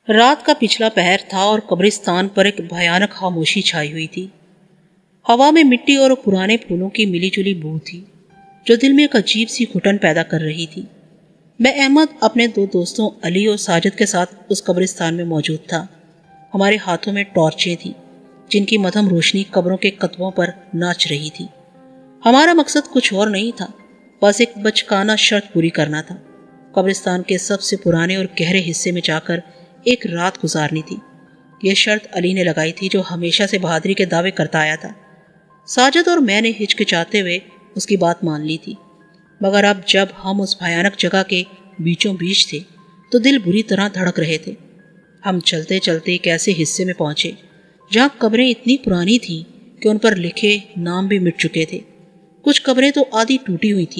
رات کا پچھلا پہر تھا اور قبرستان پر ایک بھیانک خاموشی چھائی ہوئی تھی۔ ہوا میں مٹی اور پرانے پھولوں کی ملی جلی بو تھی جو دل میں ایک عجیب سی گھٹن پیدا کر رہی تھی۔ میں احمد اپنے 2 دوستوں علی اور ساجد کے ساتھ اس قبرستان میں موجود تھا۔ ہمارے ہاتھوں میں ٹارچیں تھیں جن کی مدھم روشنی قبروں کے قطبوں پر ناچ رہی تھی۔ ہمارا مقصد کچھ اور نہیں تھا، بس ایک بچکانہ شرط پوری کرنا تھا۔ قبرستان کے سب سے پرانے اور گہرے حصے میں جا کر ایک رات گزارنی تھی۔ یہ شرط علی نے لگائی تھی جو ہمیشہ سے بہادری کے دعوے کرتا آیا تھا۔ ساجد اور میں نے ہچکچاتے ہوئے اس کی بات مان لی تھی، مگر اب جب ہم اس بھیانک جگہ کے بیچوں بیچ تھے تو دل بری طرح دھڑک رہے تھے۔ ہم چلتے چلتے ایک ایسے حصے میں پہنچے جہاں قبریں اتنی پرانی تھیں کہ ان پر لکھے نام بھی مٹ چکے تھے۔ کچھ قبریں تو آدھی ٹوٹی ہوئی تھیں